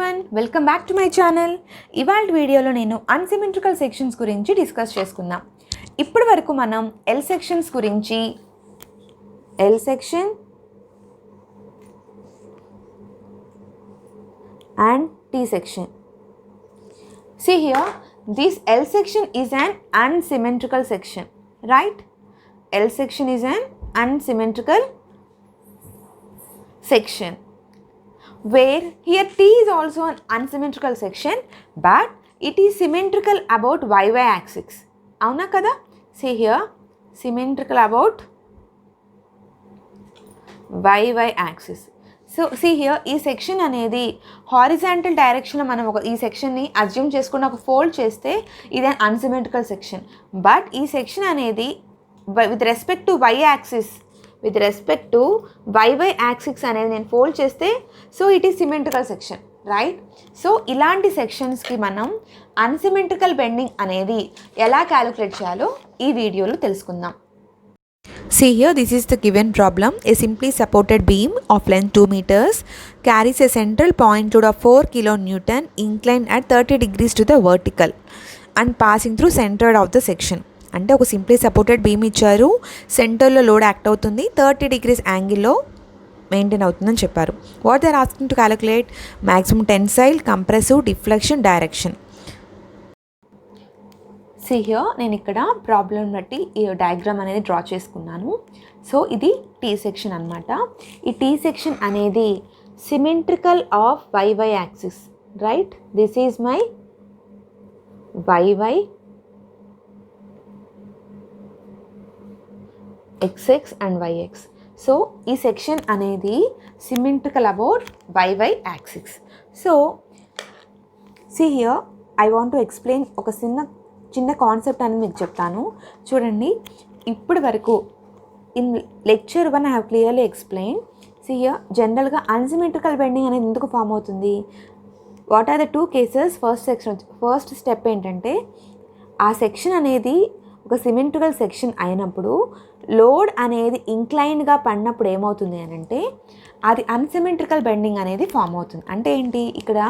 Everyone, welcome back to my channel. ఇవాళ వీడియోలో నేను అన్సిమెట్రికల్ సెక్షన్స్ గురించి డిస్కస్ చేసుకుందాం. ఇప్పటి వరకు మనం ఎల్ సెక్షన్స్ గురించి, L section and T section. See here, this L section is an unsymmetrical section, right? L section is an unsymmetrical section, where here T is also an unsymmetrical section, but it is symmetrical about YY axis. Avuna kada? See here, symmetrical about YY axis. So see here ఈ section అనేది horizontal డైరెక్షన్లో మనం ఈ సెక్షన్ని assume చేసుకుని ఒక fold చేస్తే ఇది unsymmetrical section. But ఈ సెక్షన్ అనేది with respect to Y axis YY axis అనేది నేను ఫోల్డ్ చేస్తే so it is symmetrical section, right? So ఇలాంటి సెక్షన్స్కి మనం అన్సిమెట్రికల్ బెండింగ్ అనేది ఎలా క్యాలిక్యులేట్ చేయాలో ఈ వీడియోలో తెలుసుకుందాం. See here, this is the given problem. A simply supported beam of length 2 meters carries a central point load of 4 kN inclined at 30 degrees to the vertical and passing through center of the section. అంటే ఒక simply supported beam ఇచ్చారు, సెంటర్లో load act అవుతుంది, 30 degrees యాంగిల్లో maintain అవుతుందని చెప్పారు. What they are asking to calculate maximum tensile, compressive, deflection, direction. See here నేను ఇక్కడ ప్రాబ్లం బట్టి ఈ డయాగ్రామ్ అనేది డ్రా చేసుకున్నాను. సో ఇది టీ సెక్షన్ అనమాట. ఈ టీ సెక్షన్ అనేది symmetrical of YY axis, right? This is my YY XX and YX. So ఈ సెక్షన్ అనేది symmetrical about YY axis. So see here I want to explain ఒక చిన్న concept అని మీకు చెప్తాను చూడండి. ఇప్పటి వరకు in lecture 1 I have clearly explain. See here జనరల్గా అన్సిమెట్రికల్ బెండింగ్ అనేది ఎందుకు ఫామ్ అవుతుంది, what are the 2 cases. First step ఏంటంటే ఆ సెక్షన్ అనేది ఒక సిమెట్రికల్ సెక్షన్ అయినప్పుడు లోడ్ అనేది ఇంక్లైన్డ్గా పడినప్పుడు ఏమవుతుంది అని అంటే అది అన్సిమెట్రికల్ బెండింగ్ అనేది ఫామ్ అవుతుంది. అంటే ఏంటి, ఇక్కడ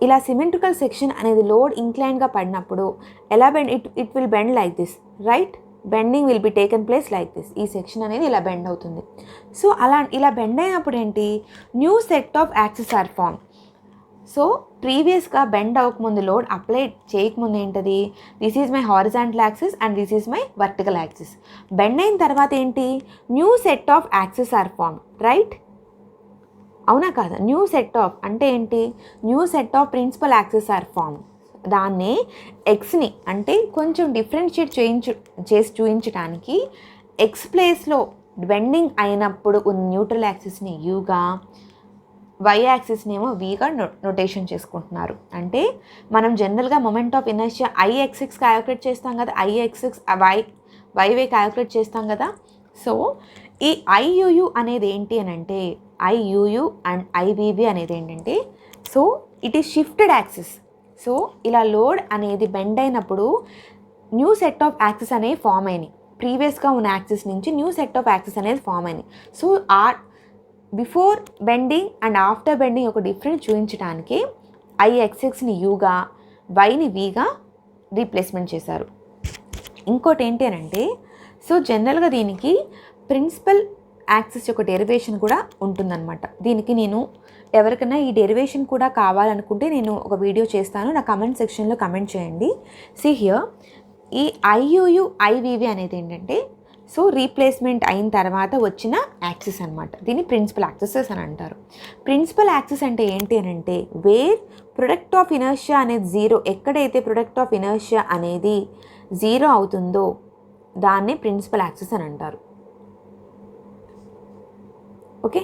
ఇలా సిమెట్రికల్ సెక్షన్ అనేది లోడ్ ఇంక్లైన్గా పడినప్పుడు ఎలా bend, it will bend like this, right? Bending will be taken place like this. ఈ సెక్షన్ అనేది ఇలా బెండ్ అవుతుంది. సో ఇలా బెండ్ అయినప్పుడు ఏంటి, new set of axis are form. So ప్రీవియస్గా బెండ్ అవ్వకముందు లోడ్ అప్లై చేయకముందు ఏంటది, this is my horizontal axis and this is my vertical axis. Bend అయిన తర్వాత ఏంటి, new set of axis are form, right? అవునా కాదా? న్యూ సెట్ ఆఫ్ అంటే ఏంటి, new set of principal axis are form. దాన్ని ఎక్స్ని అంటే కొంచెం డిఫరెన్షియేట్ చేసి చూపించడానికి ఎక్స్ ప్లేస్లో బెండింగ్ అయినప్పుడు ఉన్న న్యూట్రల్ యాక్సిస్ని యూగా, వై యాక్సిస్ని ఏమో వీగా నొటేషన్ చేసుకుంటున్నారు. అంటే మనం జనరల్గా మొమెంట్ ఆఫ్ ఇనర్షియా ఐఎక్సిక్స్ క్యాలిక్యులేట్ చేస్తాం కదా, ఐఎక్సిక్స్ వైవై క్యాలిక్యులేట్ చేస్తాం కదా. సో ఈ ఐయుయు అనేది ఏంటి అని అంటే, ఐయుయు అండ్ ఐవివి అనేది ఏంటంటే, so it is shifted axis. So ఇలా లోడ్ అనేది బెండ్ అయినప్పుడు న్యూ సెట్ ఆఫ్ యాక్సిస్ అనేవి ఫామ్ అయినాయి. ప్రీవియస్గా ఉన్న యాక్సిస్ నుంచి న్యూ సెట్ ఆఫ్ యాక్సిస్ అనేది ఫామ్ అయినాయి. So before bending and after bending ఒక డిఫరెన్స్ చూపించడానికి ఐఎక్సిక్స్ని యూగా, వైని వీగా రీప్లేస్మెంట్ చేశారు. ఇంకోటి ఏంటి అని అంటే, సో జనరల్గా దీనికి ప్రిన్సిపల్ యాక్సిస్ యొక్క డెరివేషన్ కూడా ఉంటుందన్నమాట. దీనికి నేను ఎవరికైనా ఈ డెరివేషన్ కూడా కావాలనుకుంటే నేను ఒక వీడియో చేస్తాను, నా కమెంట్ సెక్షన్లో కమెంట్ చేయండి. సి హియర్ ఈ ఐయుయు ఐవివి అనేది ఏంటంటే, సో రీప్లేస్మెంట్ అయిన తర్వాత వచ్చిన యాక్సిస్ అనమాట. దీన్ని ప్రిన్సిపల్ యాక్సిసెస్ అని అంటారు. ప్రిన్సిపల్ యాక్సిస్ అంటే ఏంటి అని అంటే, వేర్ ప్రొడక్ట్ ఆఫ్ ఇనర్షియా అనేది జీరో, ఎక్కడైతే ప్రొడక్ట్ ఆఫ్ ఇనర్షియా అనేది జీరో అవుతుందో దాన్నే ప్రిన్సిపల్ యాక్సిస్ అని అంటారు. ఓకే,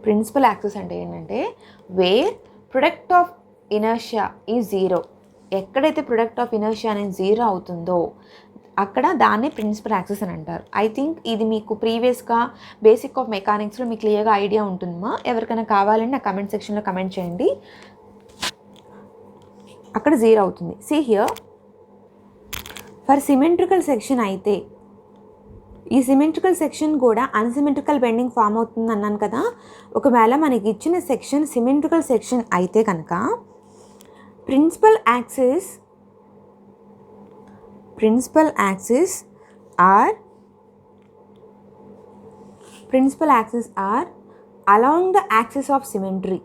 ప్రిన్సిపల్ యాక్సిస్ అంటే ఏంటంటే where product of inertia is zero, ఎక్కడైతే ప్రొడక్ట్ ఆఫ్ ఇనర్షియా అనేది జీరో అవుతుందో అక్కడ దాన్ని ప్రిన్సిపల్ యాక్సిస్ అని అంటారు. ఐ థింక్ ఇది మీకు ప్రీవియస్గా బేసిక్ ఆఫ్ మెకానిక్స్లో మీకు క్లియర్గా ఐడియా ఉంటుందమ్మా. ఎవరికైనా కావాలంటే నా కమెంట్ సెక్షన్లో కమెంట్ చేయండి. అక్కడ జీరో అవుతుంది. See here for symmetrical section అయితే ఈ సిమెట్రికల్ సెక్షన్ కూడా అన్సిమెట్రికల్ బెండింగ్ ఫామ్ అవుతుంది అన్నాను కదా. ఒకవేళ మనకి ఇచ్చిన సెక్షన్ సిమెట్రికల్ సెక్షన్ అయితే కనుక principal axis are along the axis of symmetry.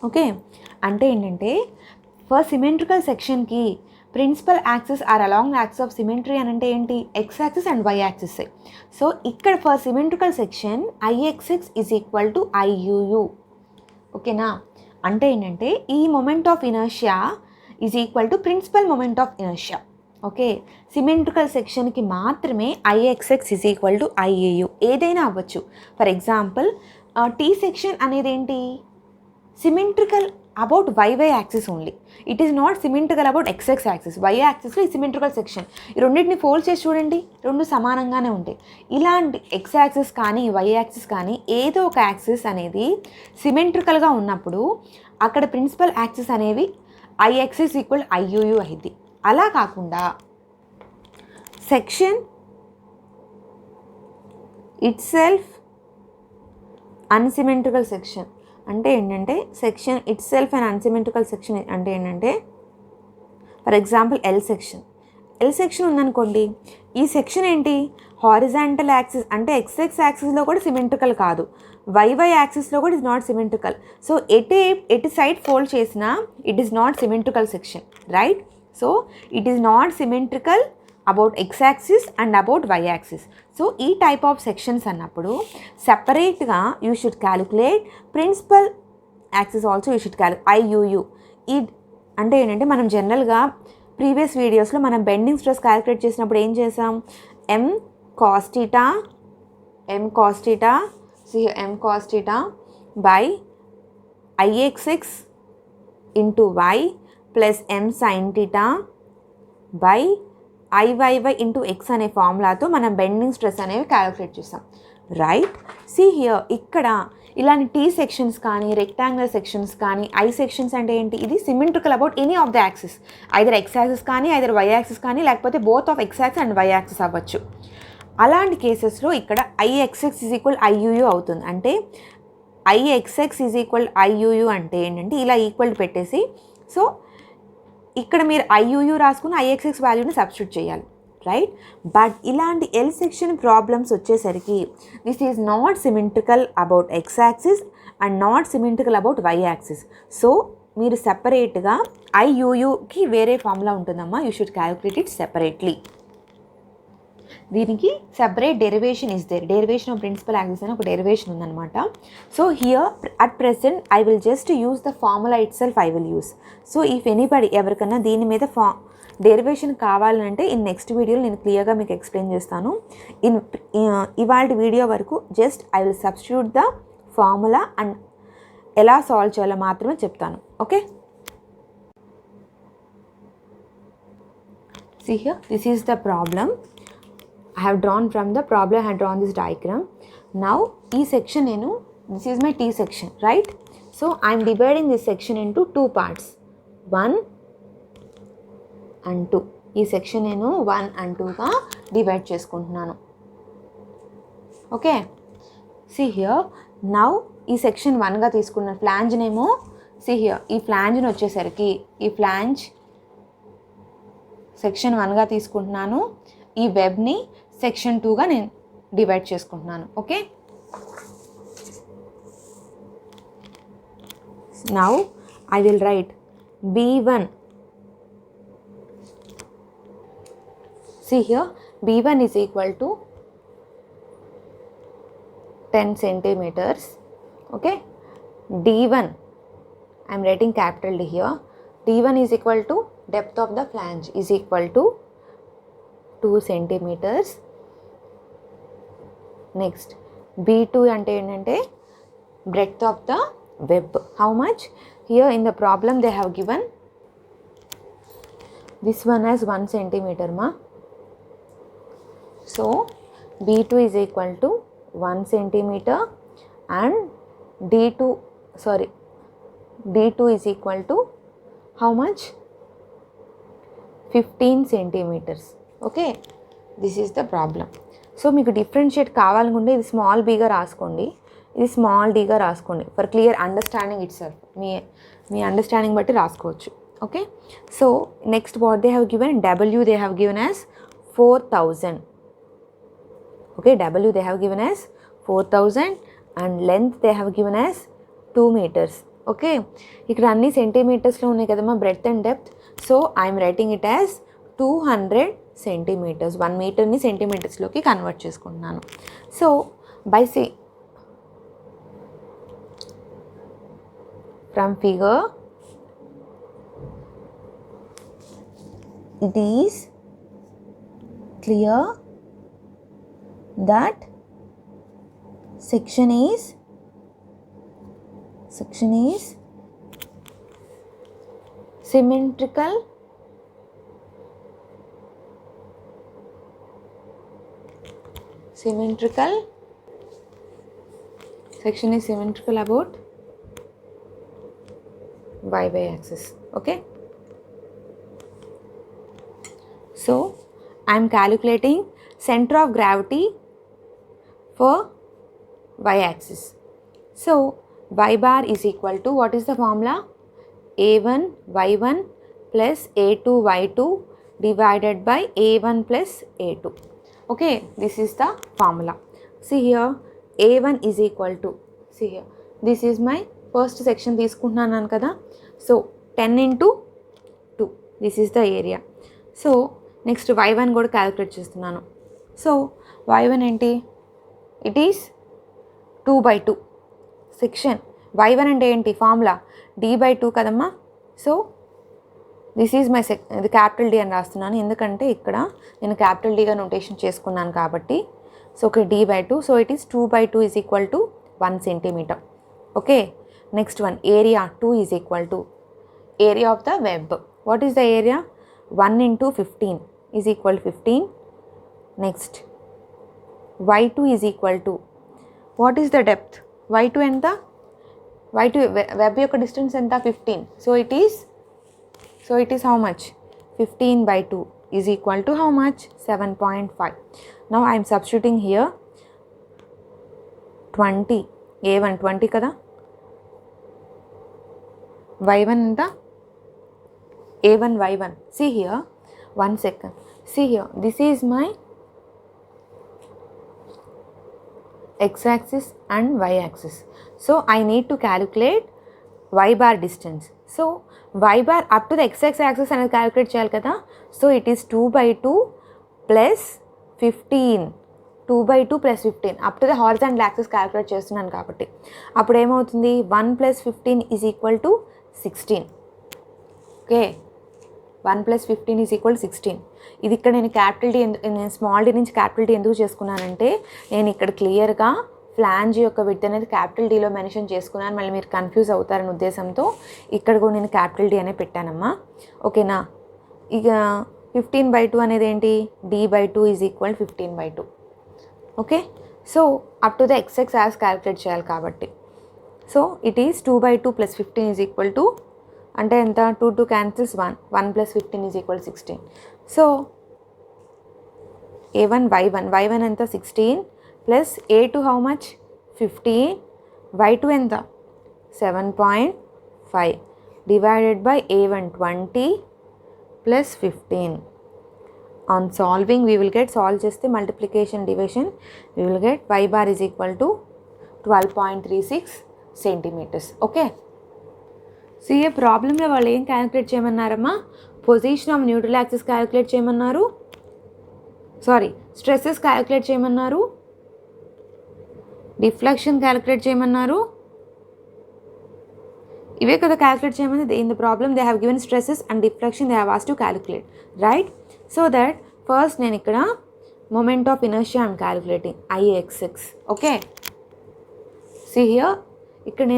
Okay, అంటే ఏంటంటే ఫర్ సిమెట్రికల్ సెక్షన్కి principal axis are along the axis of symmetry అని అంటే ఏంటి, X axis and Y axis. So ఇక్కడ for symmetrical section IXX is equal to IUU. ఓకేనా, అంటే ఏంటంటే ఈ moment of inertia is equal to principal moment of inertia. Okay, symmetrical సెక్షన్కి మాత్రమే IXX is equal to IAU, ఏదైనా అవ్వచ్చు. For example T section అనేది ఏంటి, symmetrical about YY axis only, it is not symmetrical about XX axis. Y యాక్సిస్లో ఈ symmetrical section, ఈ రెండింటిని ఫోల్డ్ చేసి చూడండి, రెండు సమానంగానే ఉంటాయి. ఇలాంటి ఎక్స్ యాక్సిస్ కానీ వై యాక్సిస్ కానీ ఏదో ఒక యాక్సిస్ అనేది సిమెట్రికల్గా ఉన్నప్పుడు అక్కడ ప్రిన్సిపల్ యాక్సిస్ అనేవి ఐఎక్సిస్ ఈక్వల్ ఐయుయు అయింది. అలా కాకుండా section it self unsymmetrical section అంటే ఏంటంటే section it self and unsymmetrical section అంటే ఏంటంటే ఫర్ ఎగ్జాంపుల్ ఎల్ సెక్షన్ ఉందనుకోండి, ఈ సెక్షన్ ఏంటి హారిజాంటల్ యాక్సిస్ అంటే ఎక్స్ఎక్స్ యాక్సిస్లో కూడా సిమెట్రికల్ కాదు, వైవై యాక్సిస్లో కూడా ఇస్ నాట్ సిమెట్రికల్. సో ఎటు సైడ్ ఫోల్డ్ చేసినా it is not symmetrical section, right? So it is not symmetrical about X axis and about Y axis. So ఈ టైప్ ఆఫ్ సెక్షన్స్ అన్నప్పుడు సెపరేట్గా you should calculate principal axis also you should IUU. ఈ అంటే ఏంటంటే మనం జనరల్గా previous వీడియోస్లో మనం బెండింగ్ స్ట్రెస్ క్యాలిక్యులేట్ చేసినప్పుడు ఏం చేసాం, M cos theta by IXX into Y plus M sine theta by IYY into X అనే ఫార్ములాతో మనం బెండింగ్ స్ట్రెస్ అనేవి క్యాలిక్యులేట్ చేస్తాం, రైట్? సి హియర్ ఇక్కడ ఇలాంటి టీ సెక్షన్స్ కానీ రెక్టాంగులర్ సెక్షన్స్ కానీ ఐ సెక్షన్స్ అంటే ఏంటి, ఇది symmetrical about any of the axis, either X axis కానీ ఐదర్ వై యాక్సిస్ కానీ లేకపోతే both of X axis and Y axis అవ్వచ్చు. అలాంటి కేసెస్లో ఇక్కడ ఐఎక్స్ఎక్స్ ఈజ్ ఈక్వల్ ఐయుయు అవుతుంది. అంటే ఐఎక్స్ఎక్స్ ఈజ్ ఈక్వల్ ఐయుయు అంటే ఏంటంటే ఇలా ఈక్వల్ పెట్టేసి, సో ఇక్కడ మీరు ఐయుయు రాసుకుని ఐఎక్స్ఎక్స్ వాల్యూని సబ్స్టిట్యూట్ చేయాలి, రైట్? బట్ ఇలాంటి ఎల్ సెక్షన్ ప్రాబ్లమ్స్ వచ్చేసరికి this is not symmetrical about X axis and not symmetrical about Y axis. So మీరు సెపరేట్గా ఐయుయుకి వేరే ఫార్ములా ఉంటుందమ్మా, you should calculate it separately. దీనికి separate derivation is there, derivation of principal axis అని ఒక derivation ఉందన్నమాట. So here at present I will just use the formula itself I will use. So if anybody ఎవరికన్నా దీని మీద derivation కావాలంటే in next వీడియోలో నేను క్లియర్గా మీకు ఎక్స్ప్లెయిన్ చేస్తాను. ఇవాళ వీడియో వరకు just I will substitute the formula and ఎలా సాల్వ్ చేయాలో మాత్రమే చెప్తాను, okay? See here, this is the problem. I have drawn from the problem, I have drawn this diagram. Now, this section, this is my T section, right? So, I am dividing this section into two parts, 1 and 2. This section 1 and 2 ga divide cheskuntunnanu. Okay? See here, now, this section 1 ga తీసుకున్న flange నేమో, see here, ఈ flange ని వచ్చేసరికి ఈ flange section 1గా తీసుకుంటున్నాను, ఈ వెబ్ని section 2గా నేను డివైడ్ చేసుకుంటున్నాను, okay? Now I will write B1. See here, B1 is equal to 10 centimeters, okay? D1, I am writing capital D here. D1 is equal to depth of the flange is equal to 2 centimeters. Next, B2 ante ఏంటంటే breadth of the web. How much? Here in the problem they have given this one as 1 centimeter ma. So B2 is equal to 1 centimeter and d2 is equal to how much? 15 centimeters. Okay, this is the problem. So మీకు differentiate కావాలనుకుంటే ఇది small బీగా రాసుకోండి, ఇది small డీగా రాసుకోండి for clear understanding it self. Me understanding బట్టి రాసుకోవచ్చు. Okay, so next what they have given, W they have given as 4000. Okay, W they have given as 4000 and length they have given as 2 meters. Okay, ఇక్కడ అన్ని సెంటీమీటర్స్లో ఉన్నాయి కదమ్మా breadth and depth. So I'm writing it as 200 centimeters. 1 meterని సెంటీమీటర్స్లోకి convert చేసుకుంటున్నాను. So by see from figure it is clear that section is symmetrical section is symmetrical about y axis. Okay, so I am calculating center of gravity for y axis. So y bar is equal to, what is the formula? a1 y1 plus a2 y2 divided by a1 plus a2. Okay, this is the formula. See here, a1 is equal to, see here, this is my first section తీసుకుంటున్నాను కదా. So 10 into 2, this is the area. So next y1 కూడా calculate చేస్తున్నాను. So y1 ఏంటి, it is 2/2 section. y1 అంటే ఏంటి, formula d/2 కదమ్మా. So this is my ఇది capital D అని రాస్తున్నాను ఎందుకంటే ఇక్కడ నేను క్యాపిటల్ డిగా నోటేషన్ చేసుకున్నాను కాబట్టి. So okay, d/2. So it is 2/2 is equal to 1 centimeter. Okay, next one, area 2 is equal to area of the web. What is the area? 1 into 15 is equal to 15. Next, y2 is equal to, what is the depth? y2 ఎంత? y2 web యొక్క distance ఎంత? 15. So it is how much? 15/2 is equal to how much? 7.5. Now I am substituting here 20, a1 20 కదా, y1 ఎంత? a1 y1. See here, 1 second. See here, this is my x-axis and y-axis. So I need to calculate y bar distance. So y bar up to the x-axis అనేది calculate చేయాలి కదా. So it is 2/2 plus 15, 2/2 plus 15 up to the horizontal axis calculate చేస్తున్నాను కాబట్టి అప్పుడు ఏమవుతుంది, 1 + 15 is equal to 16. Okay, 1 + 15 is equal 16. ఇది ఇక్కడ నేను క్యాపిటల్ డి నేను స్మాల్ డి నుంచి క్యాపిటల్ డి ఎందుకు చేసుకున్నానంటే, నేను ఇక్కడ క్లియర్గా ఫ్లాంజ్ యొక్క విడ్త్ అనేది క్యాపిటల్ డీలో మెన్షన్ చేసుకున్నాను, మళ్ళీ మీరు కన్ఫ్యూజ్ అవుతారనే ఉద్దేశంతో ఇక్కడ కూడా నేను క్యాపిటల్ డి అనే పెట్టానమ్మా. ఓకేనా, ఇక 15/2 అనేది ఏంటి, d/2 is equal 15/2. Okay, so up to the x-axis calculate చేయాలి కాబట్టి. So it is 2/2 plus 15 is equal to, అంటే ఎంత, 2 cancels 1, 1 + 15 is equal 16. So a1 y1 ఎంత, 16 plus a2 how much, 15, y2 ఎంత, 7.5 divided by a1 20 plus 15. On solving we will get, solve చేస్తే multiplication division we will get y bar is equal to 12.36 centimeters. Okay, so ఈ ప్రాబ్లంలో వాళ్ళు ఏం calculate చేయమన్నారమ్మా, position of neutral axis calculate చేయమన్నారు, sorry stresses calculate చేయమన్నారు, deflection calculate చేయమన్నారు, ఇవే కదా క్యాలిక్యులేట్ చేయమని. In the problem they have given stresses and deflection they have asked to calculate, right? So that first నేను ఇక్కడ moment of inertia I'm calculating IXX. Okay, see here, ఇక్కడ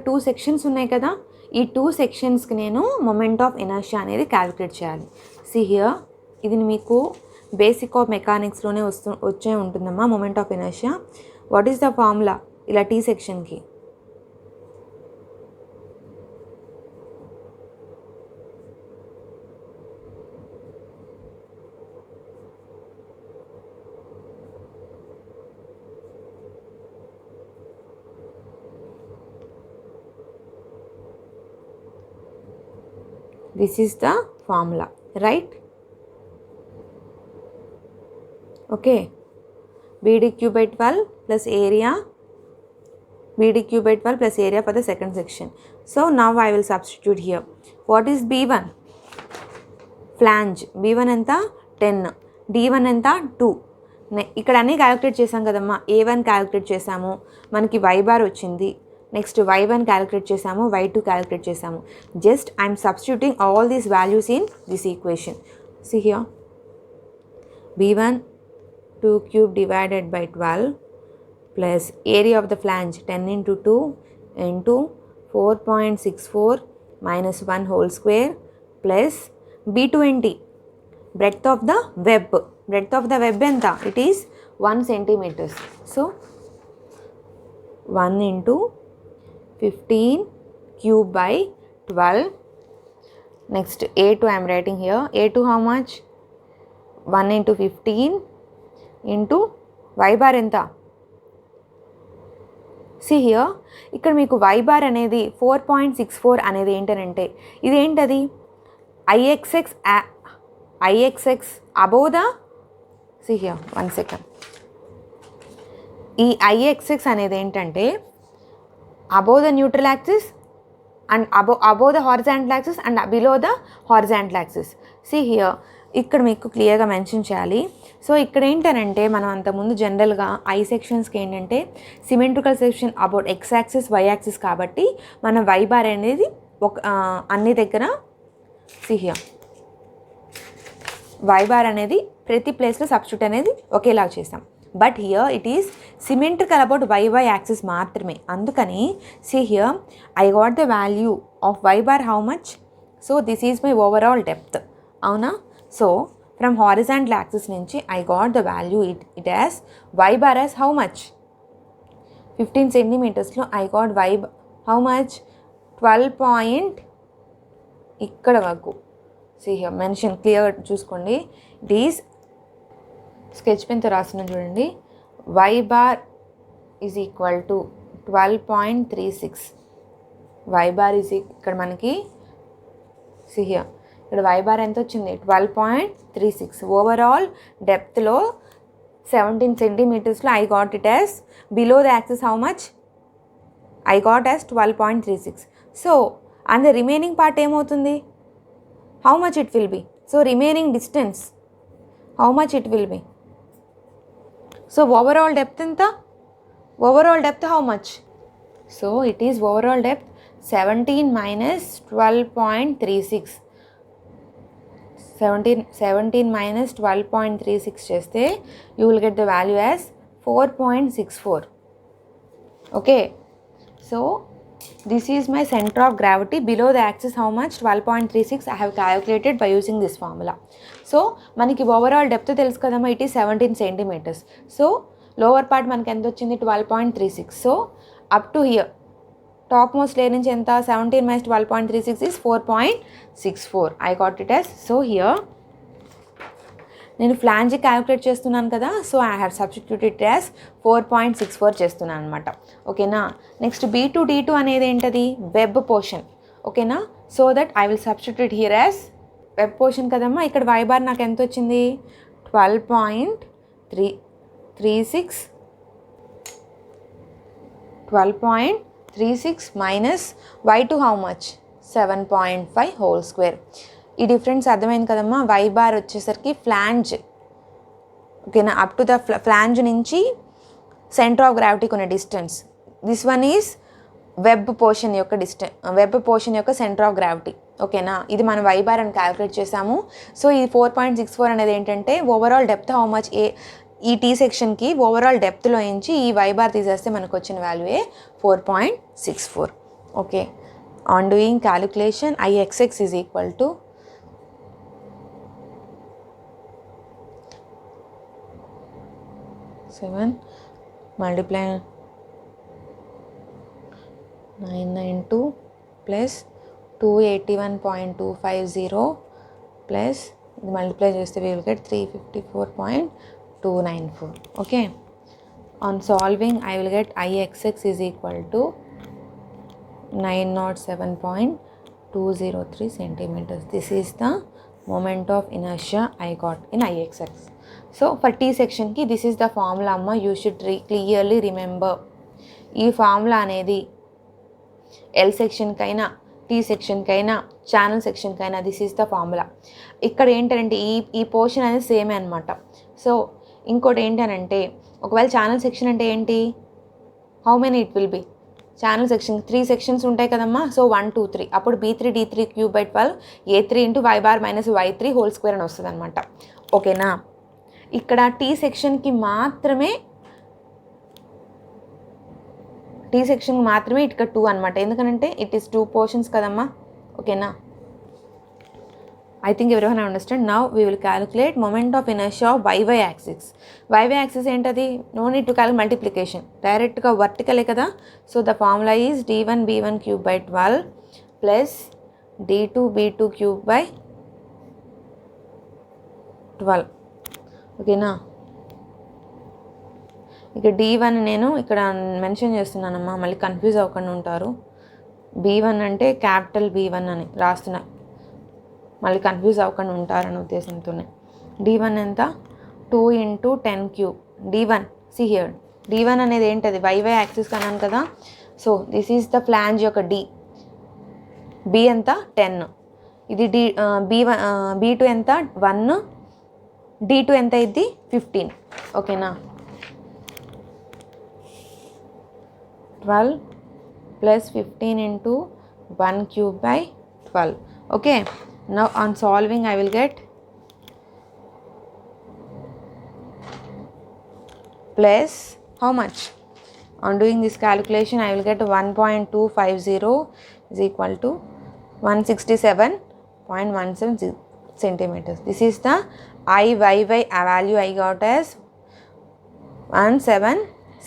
2 sections ఉన్నాయి కదా, ఈ 2 సెక్షన్స్కి నేను మొమెంట్ ఆఫ్ ఇనర్షియా అనేది calculate చేయాలి. సీ హియర్, ఇది మీకు బేసిక్ ఆఫ్ మెకానిక్స్లోనే వచ్చే ఉంటుందమ్మా moment of inertia. What is the formula? ఇలా టీ సెక్షన్కి. This is the formula, right? Okay, BDQ by 12 plus area, BDQ by 12 plus area for the second section. So now I will substitute here. What is B1? Flange. B1 ఎంత 10, D1 ఎంత 2. ఇక్కడ అన్నీ calculate చేసాం కదమ్మా. A1 calculate చేసాము, మనకి y bar వచ్చింది. Next y1 calculate చేసాము, y2 క్యాలిక్యులేట్ చేసాము. Just I'm substituting all these values in this equation. See here b1 2 cube divided by 12 plus area of the flange 10 into 2 into 4.64 minus 1 whole square plus b20 breadth of the web. Breadth of the web enta? It is 1 centimeters. So 1 into 15 cube by 12. Next A2 I am writing here. A2 how much? 1 into 15 into y bar enta? See here, ఇక్కడ మీకు y bar అనేది 4.64 అనేది ఏంటనంటే ఇది ఏంటది? IXX above the, see here, 1 second. ఈ IXX అనేది ఏంటంటే above the neutral axis and above the horizontal axis and below the horizontal axis. See here, ఇక్కడ మీకు క్లియర్గా మెన్షన్ చేయాలి. సో ఇక్కడ ఏంటనంటే మనం అంతకుముందు జనరల్గా ఐ సెక్షన్స్కి ఏంటంటే symmetrical section about X axis Y axis కాబట్టి మనం వై బార్ అనేది ఒక అన్ని దగ్గర see here, వై బార్ అనేది ప్రతి ప్లేస్లో సబ్స్టిట్యూట్ అనేది ఒకేలా చేసాం. But here it is symmetrical about Y axis మాత్రమే. అందుకని see here, I got the value of y bar how much? So this is my overall depth. అవునా? సో ఫ్రమ్ హారిజాంటల్ యాక్సిస్ నుంచి I got the value it as y bar as how much? 15 centimetersలో I got y how much? 12. ఇక్కడ వరకు see here mention clear చూసుకోండి. It is sketch పెన్తో రాసిన చూడండి. y bar is equal to 12.36. y bar is ఇక్కడ మనకి see here, ఇక్కడ y bar ఎంత వచ్చింది? 12.36. ఓవరాల్ డెప్త్లో 17 centimetersలో I got it as below the axis how much? I got as 12.36. So and the remaining part ఏమవుతుంది? How much it will be? So remaining distance, how much it will be? So overall depth enta? Overall depth how much? So it is overall depth 17 minus 12.36. 17 minus 12.36 చేస్తే you will get the value as 4.64. Okay. So this is my center of gravity below the axis how much? 12.36. I have calculated by using this formula. So మనకి overall depth తెలుసు కదమ్మా, it is 17 centimeters. So lower part మనకి ఎంత వచ్చింది? 12.36. So up to hear top most layer నుంచి ఎంత? 17 minus 12.36 is 4.64. I got it as, so here నేను flange calculate చేస్తున్నాను కదా, so I have substituted as 4.64 చేస్తున్నాను అనమాట. ఓకేనా? నెక్స్ట్ B2 D2 అనేది ఏంటది? Web portion. ఓకేనా? So that I will substitute here as web portion కదమ్మా. ఇక్కడ వై బార్ నాకు ఎంత వచ్చింది? 12.36 minus y2 how much? 7.5 whole square. ఈ డిఫరెన్స్ అర్థమైంది కదమ్మా. వై బార్ వచ్చేసరికి ఫ్లాంజ్. ఓకేనా? అప్ టు ద ఫ్లాంజ్ నుంచి సెంటర్ ఆఫ్ గ్రావిటీకి ఉన్న distance. This one is web portion యొక్క వెబ్ పోర్షన్ యొక్క సెంటర్ ఆఫ్ గ్రావిటీ. ఓకేనా? ఇది మనం వై బార్ అని క్యాలిక్యులేట్ చేసాము. సో ఈ 4.64 అనేది ఏంటంటే ఓవరాల్ డెప్త్ హౌ మచ్? ఈ టీ సెక్షన్కి ఓవరాల్ డెప్త్లో నుంచి ఈ వై బార్ తీసేస్తే మనకు వచ్చిన వాల్యూయే 4.64. Okay. On doing calculation IXX is equal to 7 multiply 992 plus 281.250 plus ఇది మల్టిప్లై చేస్తే we will get 354.294. Okay, on solving I will get Ixx is equal to 907.203 centimeters. This is the moment of inertia I got in Ixx. So for T section ki this is the formula amma, you should clearly remember. ఈ formula అనేది L సెక్షన్కైనా T సెక్షన్కైనా channel సెక్షన్కైనా this is the formula. ఇక్కడ ఏంటంటే ఈ portion అనేది సేమే అనమాట. సో ఇంకోటి ఏంటనంటే ఒకవేళ ఛానల్ సెక్షన్ అంటే ఏంటి, how many it will B, channel section 3 sections ఉంటాయి కదమ్మా. సో 1 2 3 అప్పుడు B3D3³/12 A3 × y bar minus y3 whole square అని వస్తుంది అనమాట. ఓకేనా, ఇక్కడ టీ సెక్షన్కి మాత్రమే ఇక్కడ 2 అనమాట, ఎందుకంటే ఇట్ ఈస్ 2 పోర్షన్స్ కదమ్మా. ఓకేనా, I think everyone understand. Now we will calculate moment of inertia of y axis. Y axis ఏంటది, no need to calculate multiplication, డైరెక్ట్గా వర్టికలే కదా. So the formula is D1B1³/12 plus D2B2³/12. ఓకేనా, ఇక D1 నేను ఇక్కడ mention చేస్తున్నానమ్మా, మళ్ళీ కన్ఫ్యూజ్ అవ్వకుండా ఉంటారు. B1 అంటే క్యాపిటల్ B1 అని రాస్తున్నా, మళ్ళీ కన్ఫ్యూజ్ అవ్వకుండా ఉంటారనే ఉద్దేశంతోనే. D1 ఎంత, 2 × 10³ D1. సి హియర్ D1 అనేది ఏంటది, y యాక్సిస్ అన్నాను కదా. So this is the flange యొక్క D. B ఎంత 10, ఇది B2 ఎంత 1, D2 ఎంత ఇది 15. ఓకేనా, 12 plus 15 × 1³/12. Okay, now on solving I will get plus how much, on doing this calculation I will get 1.250 is equal to 167.17 centimeters. This is the Iyy value I got as 17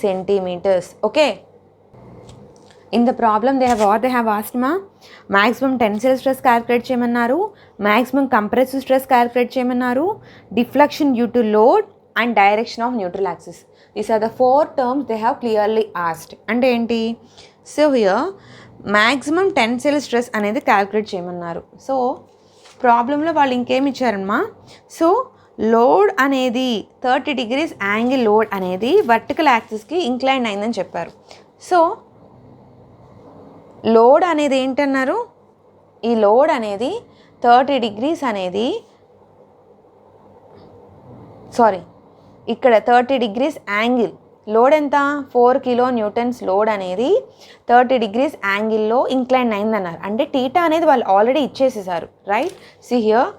centimeters. Okay, in the problem they have asked ma, maximum tensile stress calculate చేయమన్నారు, maximum compressive stress calculate చేయమన్నారు, deflection due to load and direction of neutral axis. These are the 4 terms they have clearly asked. అంటే ఏంటి, so here maximum tensile stress అనేది calculate చేయమన్నారు. So ప్రాబ్లంలో వాళ్ళు ఇంకేమి ఇచ్చారమ్మా, so load అనేది 30 degrees యాంగిల్ లోడ్ అనేది వర్టికల్ యాక్సిస్కి ఇంక్లైన్ అయిందని చెప్పారు. సో లోడ్ అనేది ఏంటన్నారు, ఈ లోడ్ అనేది 30 degrees అనేది, సారీ ఇక్కడ 30 degrees యాంగిల్ లోడ్ ఎంత 4 kN లోడ్ అనేది 30 degrees యాంగిల్లో ఇంక్లైన్ అయిందన్నారు. అంటే టీటా అనేది వాళ్ళు ఆల్రెడీ ఇచ్చేసేసారు, right. See here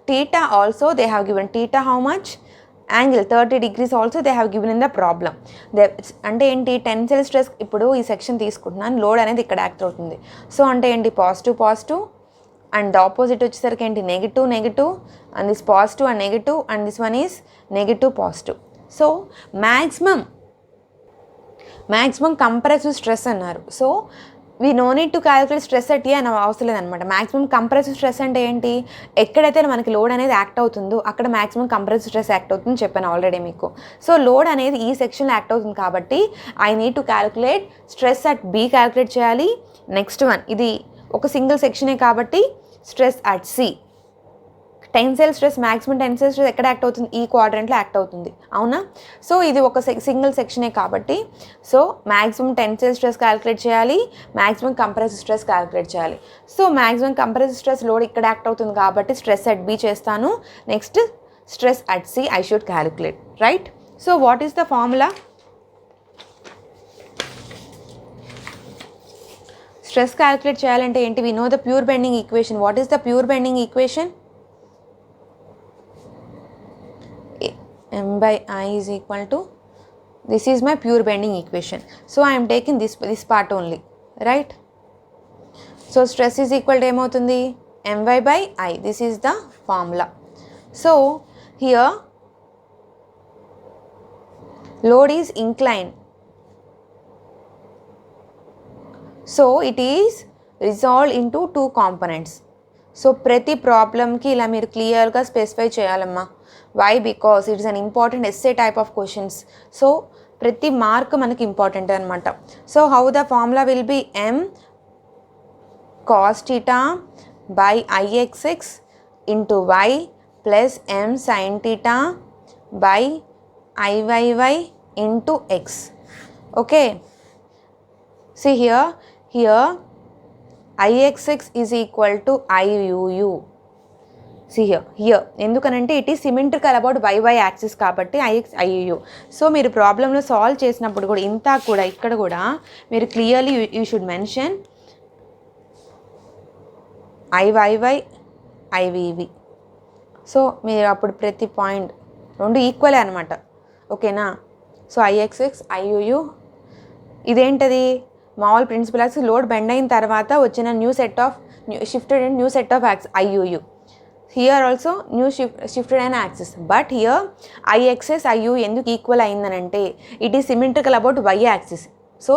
theta also they have given, theta how much, angle 30 degrees also they have given in the problem. అంటే ఏంటి, టెన్సైల్ స్ట్రెస్ ఇప్పుడు ఈ సెక్షన్ తీసుకుంటున్నాను, లోడ్ అనేది ఇక్కడ యాక్ట్ అవుతుంది. సో అంటే ఏంటి, పాజిటివ్ అండ్ ఆపోజిట్ వచ్చేసరికి ఏంటి, negative and this positive and negative and this one is negative positive. So maximum compressive stress అన్నారు. So we no need to calculate stress at అని అవసరం లేదనమాట. మ్యాక్సిమం కంప్రెసివ్ స్ట్రెస్ అంటే ఏంటి, ఎక్కడైతే మనకి లోడ్ అనేది యాక్ట్ అవుతుందో అక్కడ మ్యాక్సిమం కంప్రెసివ్ స్ట్రెస్ యాక్ట్ అవుతుందని చెప్పాను ఆల్రెడీ మీకు. సో లోడ్ అనేది ఈ సెక్షన్లో యాక్ట్ అవుతుంది కాబట్టి I need to calculate stress at B calculate చేయాలి. నెక్స్ట్ వన్, ఇది ఒక సింగిల్ సెక్షనే కాబట్టి stress at C. Tensile stress, maximum tensile stress ఎక్కడ యాక్ట్ అవుతుంది, ఈ క్వాడ్రంట్లో యాక్ట్ అవుతుంది, అవునా. సో ఇది ఒక సింగిల్ సెక్షనే కాబట్టి so maximum tensile stress calculate చేయాలి, మ్యాక్సిమం కంప్రెసివ్ స్ట్రెస్ క్యాలిక్యులేట్ చేయాలి. So maximum compressive stress load ఇక్కడ యాక్ట్ అవుతుంది కాబట్టి స్ట్రెస్ అట్ బి చేస్తాను, next stress at C I should calculate, right. So what is the formula, stress calculate చేయాలంటే ఏంటి, we know the pure bending equation. What is the pure bending equation, m/I is equal to, this is my pure bending equation. So I am taking this part only, right. So stress is equal to ఏమవుతుంది, my/I. This is the formula. So here load is inclined. So it is resolve into 2 components. So ప్రతి ప్రాబ్లమ్కి ఇలా మీరు క్లియర్గా specify చేయాలమ్మా. Why? Because it's an important essay type of questions. So ప్రతి mark మనకి important అనమాట. So how the formula will be m cos theta by ix into y plus m sin theta by iyy into x. Okay, see here ix is equal to iuu. See here ఎందుకనంటే it is symmetrical about y axis కాబట్టి ix iuu. So మీరు ప్రాబ్లంలో solve చేసినప్పుడు కూడా ఇంత కూడా ఇక్కడ కూడా మీరు clearly you should mention iyy iv. So మీరు అప్పుడు ప్రతి పాయింట్ రెండు ఈక్వలే అనమాట. ఓకేనా? సో ix iuu ఇదేంటది? మామూలు ప్రిన్సిపల్ యాక్సిస్ లోడ్ బెండ్ అయిన తర్వాత వచ్చిన new set of axis iuu. Here also shifted అయిన axis. But here ix's iu ఎందుకు ఈక్వల్ అయిందనంటే it is symmetrical about y axis. So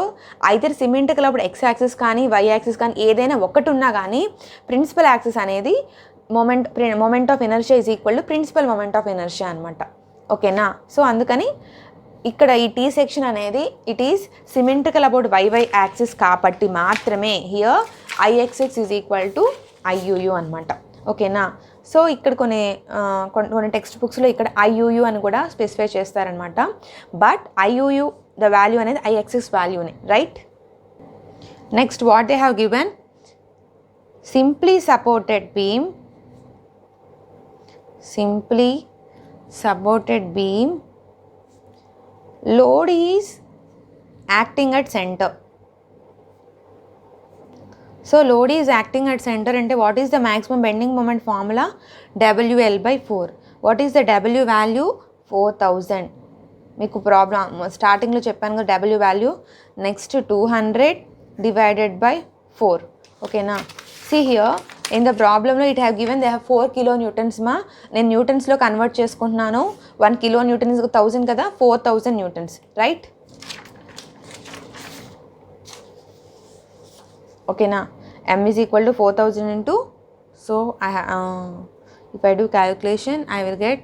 either symmetrical about x axis కానీ y axis కానీ ఏదైనా ఒకటి ఉన్నా కానీ ప్రిన్సిపల్ యాక్సిస్ అనేది moment of inertia is equal to principal moment of inertia అనమాట. ఓకేనా? సో అందుకని ఇక్కడ ఈ టీ సెక్షన్ అనేది it is symmetrical about y axis కాబట్టి మాత్రమే here ixx is equal to iuu అనమాట. ఓకేనా? సో ఇక్కడ కొన్ని టెక్స్ట్ బుక్స్లో ఇక్కడ iuu అని కూడా స్పెసిఫై చేస్తారనమాట. బట్ iuu ద వాల్యూ అనేది ixx వాల్యూనే, right? Next what they have given simply supported beam load is acting at center. So load is acting at center అంటే what is the maximum bending moment formula? WL/4. What is the W value? 4000. మీకు problem స్టార్టింగ్లో చెప్పాను కదా W value. Next 200 divided by 4. ఓకేనా? See here in the ప్రాబ్లంలో it have given they have 4 kilo Newton's మా. నేను న్యూటన్స్లో convert చేసుకుంటున్నాను. 1 kilo Newton is 1000 కదా, 4000 న్యూటన్స్, రైట్? ఓకేనా? m is equal to 4000 into, so if I do calculation I will get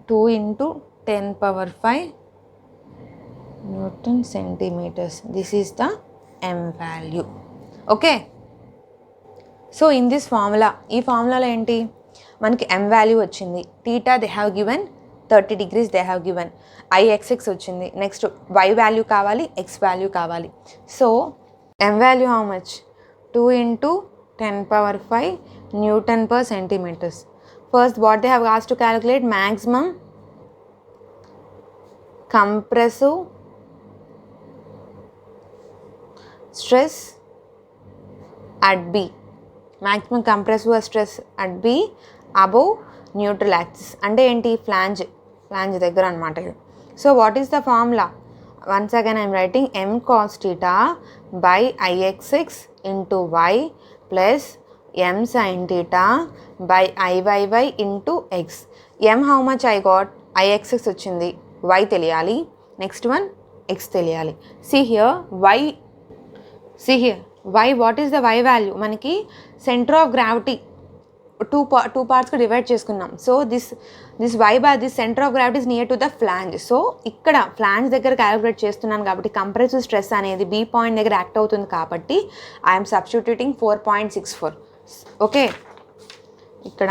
2 into 10 power 5 Newton centimeters. This is the m value. Okay, so in this formula, ఈ ఫార్ములాలో ఏంటి మనకి m value వచ్చింది. Theta they have given 30 degrees they have given. ixx వచ్చింది. Next y value కావాలి, x value కావాలి. So m value how much? 2 into 10 power 5 Newton per centimeters. First what they have asked to calculate maximum compressive stress at B. Maximum compressive stress at B above neutral axis. అంటే ఏంటి? Flange దగ్గర అనమాట ఇది. So what is the formula? Once again I'm writing m cos theta by ixx into y plus m sin theta by iyy into x. m how much I got? ixx వచ్చింది, y తెలియాలి, next one x తెలియాలి. see here y what is the y value? మనకి centre of gravity two పార్ట్స్గా divide చేసుకున్నాం. So this centre of gravity is near to the flange. So ఇక్కడ flange దగ్గర calculate చేస్తున్నాను కాబట్టి కంప్రెసివ్ స్ట్రెస్ అనేది B point దగ్గర యాక్ట్ అవుతుంది కాబట్టి ఐఎమ్ సబ్స్టిట్యూటింగ్ 4.64. ఓకే, ఇక్కడ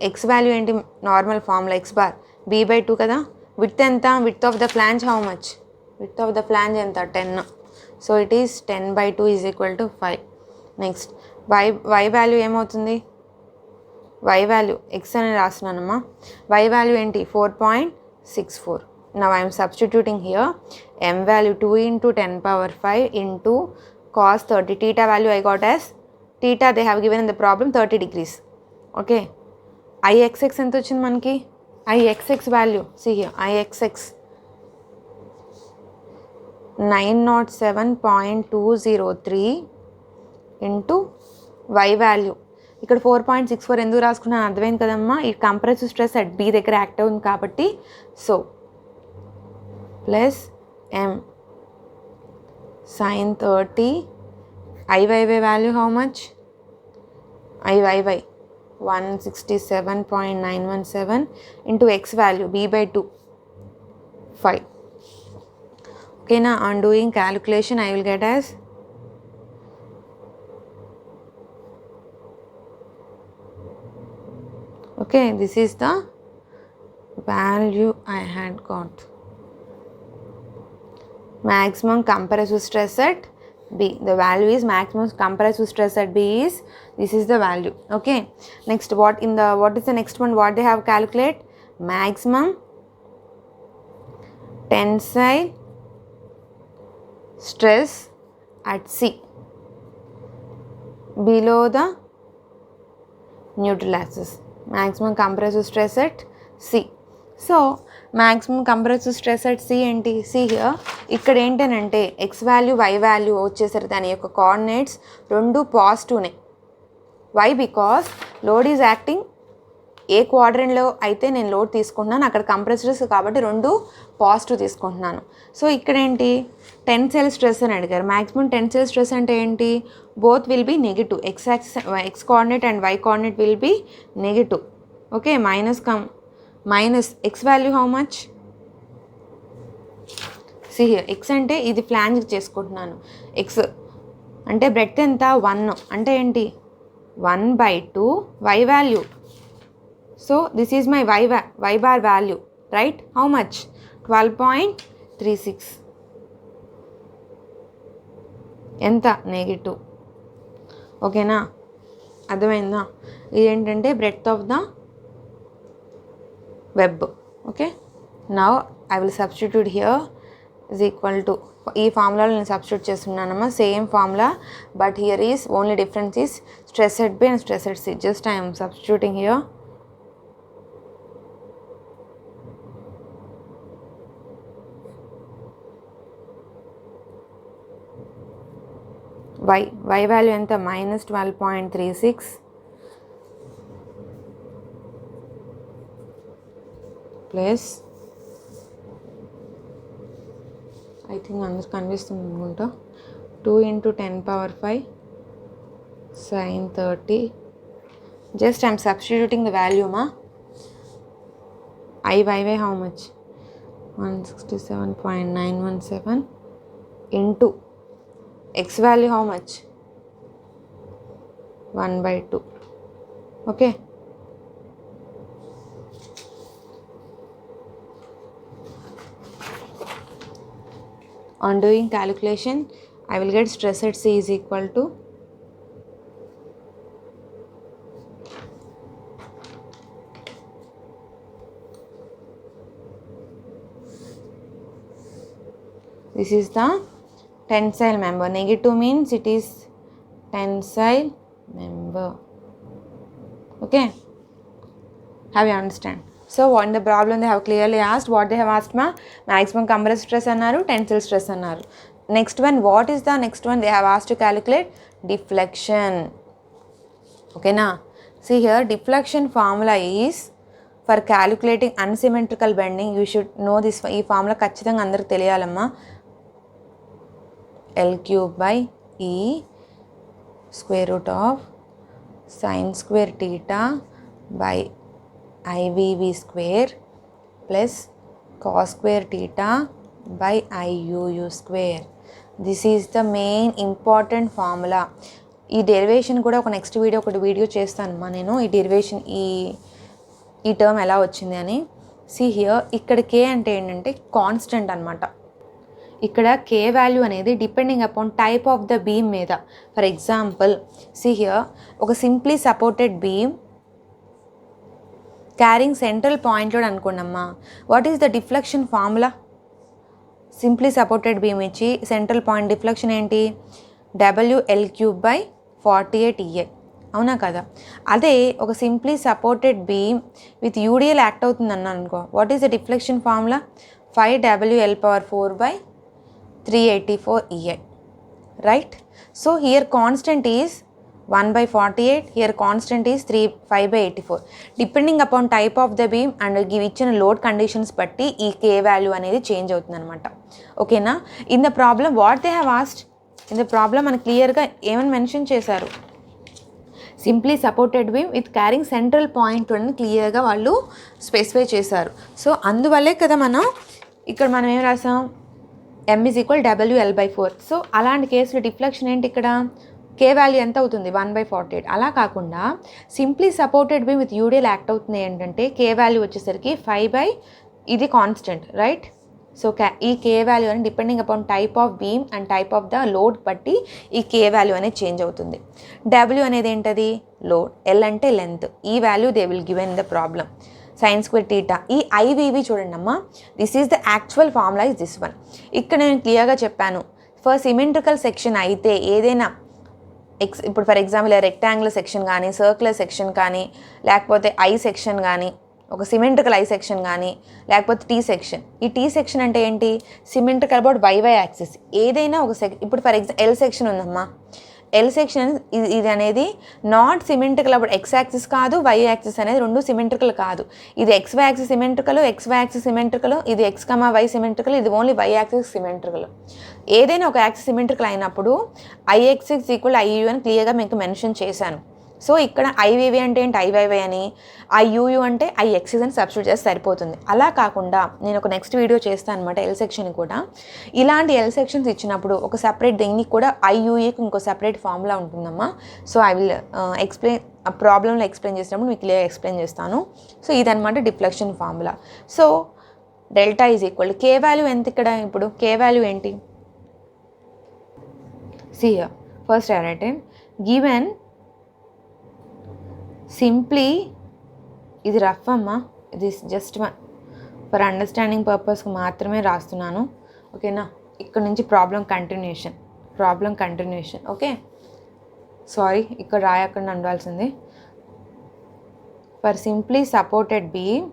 ఎక్స్ వాల్యూ ఏంటి? Normal formula x bar b/2 కదా. విడ్త్ ఎంత? Width of the flange how much? Width of the flange ఎంత? 10. So it is 10/2 is equal to 5. Next y value ఏమవుతుంది? y value x అని రాస్తున్నానమ్మా. y value ఏంటి? 4.64. Now I'm substituting here m value 2 into 10 power 5 into cos 30. theta value I got as theta they have given in the problem 30 degrees. Okay, ixx ఎంత వచ్చింది మనకి? ixx value see here ixx 907.203 into y value ఇక్కడ 4.64 ఎందుకు రాసుకున్నాను అర్థమైంది కదమ్మా. ఈ compressive stress at B దగ్గర యాక్ట్ అవుతుంది కాబట్టి. So plus m sin 30 IYY value how much? IYY 167.917 into X value B by 2 5. Okay, now on doing calculation I will get as okay, this is the value I had got. Maximum compressive stress at B. The value is maximum compressive stress at B is this is the value. Okay. Next, what is the next one? What they have calculate? Maximum tensile stress at C below the neutral axis. Maximum compressive stress at C. So maximum compressive stress at C ఏంటి? See here, ఇక్కడ ఏంటనంటే X value Y value వచ్చేసరికి దాని యొక్క coordinates రెండు పాజిటివ్నే. Why? Because load is acting A క్వాడ్రెంట్లో అయితే నేను లోడ్ తీసుకుంటున్నాను అక్కడ కంప్రెసర్స్ కాబట్టి రెండు పాజిటివ్ తీసుకుంటున్నాను. సో ఇక్కడ ఏంటి టెన్సైల్ స్ట్రెస్ అని అడిగారు. మ్యాక్సిమం టెన్సైల్ స్ట్రెస్ అంటే ఏంటి? Both will be negative. X coordinate and Y coordinate will be negative. Okay, minus X value how much? See here, X అంటే ఇది ఫ్లాంజ్ చేసుకుంటున్నాను. ఎక్స్ అంటే బ్రెడ్త్ ఎంత? 1 అంటే ఏంటి? 1/2 y value. So this is my y bar value, right? How much? 12.36. ఎంత? Negative. ఓకేనా? అర్థమైందా? ఇదేంటంటే breadth of the web. Okay, now I will substitute here is equal to ఈ ఫార్ములాలో నేను సబ్స్టిట్యూట్ చేస్తున్నానమ్మా, same formula, but here is only difference is stress at B and stress at C. Just I am substituting here. y value ఎంత? -12.36 plus, I think అందరికి కనిపిస్తుంది అనుకుంటా, 2 × 10⁵ sin 30. Just I'm substituting the value మా. IYY how much? 167.917 into X value how much? 1/2. Okay, on doing calculation I will get stress at C is equal to this is the tensile member. Negative means it is tensile member. Okay, have you understand? So in the problem they have clearly asked, what they have asked ma, maximum compressive stress annaru, tensile stress annaru. Next one, what is the next one they have asked to calculate? Deflection. Okay na? See here, deflection formula is for calculating unsymmetrical bending. You should know this. Ee formula ఖచ్చితంగా అందరికి తెలియాలమ్మా. L³ E √, sin square theta by IVV square plus cos square theta by IUU square. This is the main important formula. ఈ derivation కూడా ఒక next video చేస్తానమ్మా నేను. ఈ derivation ఈ term ఎలా వచ్చింది అని. సి హియర్, ఇక్కడ కే అంటే ఏంటంటే కాన్స్టెంట్ అనమాట. ఇక్కడ కే వాల్యూ అనేది depending upon type of the beam మీద. ఫర్ ఎగ్జాంపుల్ సి హియర్, ఒక simply supported beam carrying central point load అనుకోండమ్మా. What is the deflection formula? Simply supported beam ఇచ్చి సెంట్రల్ పాయింట్ డిఫ్లెక్షన్ ఏంటి? WL³/48EA. అవునా కదా? అదే ఒక simply supported beam with UDL act అవుతుంది అన్నాను అనుకో, what is the deflection formula? 5WL/4/384EA. Right? So here constant is 1/48, here constant is 5/84. Depending upon type of the beam and ఇచ్చిన load conditions బట్టి ఈ కే వాల్యూ అనేది చేంజ్ అవుతుంది అనమాట. ఓకేనా? In the problem what they have asked, in the problem మనకు క్లియర్గా ఏమని మెన్షన్ చేశారు, simply supported beam with carrying central point అని క్లియర్గా వాళ్ళు స్పెసిఫై చేశారు. సో అందువల్లే కదా మనం ఏం రాసాం, M=WL/4. సో అలాంటి కేసులో డిఫ్లెక్షన్ ఏంటి, ఇక్కడ కే వాల్యూ ఎంత అవుతుంది, 1/48. అలా కాకుండా simply supported beam with UDL act అవుతుంది ఏంటంటే కే వాల్యూ వచ్చేసరికి 5 ఇది కాన్స్టెంట్, రైట్. సో ఈ కే వాల్యూ అని depending upon type of beam and type of the load బట్టి ఈ కే వాల్యూ అనేది చేంజ్ అవుతుంది. డబ్ల్యూ అనేది ఏంటది, లోడ్, ఎల్ అంటే లెంత్. ఈ value they will given the problem, sin²θ. ఈ ఐవివి చూడండి అమ్మా, this is the actual formula is this one. ఇక్కడ నేను క్లియర్గా చెప్పాను, ఫర్ సిమెట్రికల్ సెక్షన్ అయితే ఏదైనా ఇప్పుడు ఫర్ ఎగ్జాంపుల్ రెక్టాంగులర్ సెక్షన్ కానీ, సర్క్యులర్ సెక్షన్ కానీ, లేకపోతే ఐ సెక్షన్ కానీ, ఒక సిమెట్రికల్ ఐ సెక్షన్ కానీ, లేకపోతే టీ సెక్షన్. ఈ టీ సెక్షన్ అంటే ఏంటి, సిమెట్రికల్ అబౌట్ వైవై యాక్సిస్. ఏదైనా ఒక ఇప్పుడు ఫర్ ఎగ్జాంపుల్ ఎల్ సెక్షన్ ఉందమ్మా, ఎల్ సెక్షన్ ఇది అనేది not symmetrical about X axis కాదు, వై యాక్సిస్ అనేది రెండు సిమెట్రికల్ కాదు. ఇది X Y axis symmetrical, X Y axis symmetrical, ఇది ఎక్స్ కమా వై సిమెట్రికల్, ఇది ఓన్లీ వై యాక్సిస్ సిమెట్రికల్. ఏదైనా ఒక యాక్సిస్ సిమెట్రికల్ అయినప్పుడు ఐఎక్స్ ఈక్వల్ ఐయు అని క్లియర్గా మీకు మెన్షన్ చేశాను. సో ఇక్కడ ఐవివి అంటే ఏంటి, ఐవైవై అని, ఐయుయు అంటే ఐఎక్సిస్ అని సబ్స్టిట్యూట్ చేస్తే సరిపోతుంది. అలా కాకుండా నేను ఒక నెక్స్ట్ వీడియో చేస్తాను అనమాట ఎల్ సెక్షన్ కూడా. ఇలాంటి ఎల్ సెక్షన్స్ ఇచ్చినప్పుడు ఒక సపరేట్ దీనికి కూడా ఐయుఈకి ఇంకో సపరేట్ ఫార్ములా ఉంటుందమ్మా. సో ఐ విల్ ఎక్స్ప్లెయిన్, ఆ ప్రాబ్లంలో ఎక్స్ప్లెయిన్ చేసినప్పుడు మీకు క్లియర్ ఎక్స్ప్లెయిన్ చేస్తాను. సో ఇదనమాట deflection formula. So delta is equal K value ఎంత, ఇక్కడ ఇప్పుడు కే వాల్యూ ఏంటి, see first right given simply, ఇది రఫ్ అమ్మా, ఇది జస్ట్ ఫర్ అండర్స్టాండింగ్ పర్పస్కి మాత్రమే రాస్తున్నాను, ఓకేనా. ఇక్కడ నుంచి ప్రాబ్లం కంటిన్యూషన్, ఓకే. సారీ, ఇక్కడ రాయకుండా ఉండాల్సింది. For simply supported beam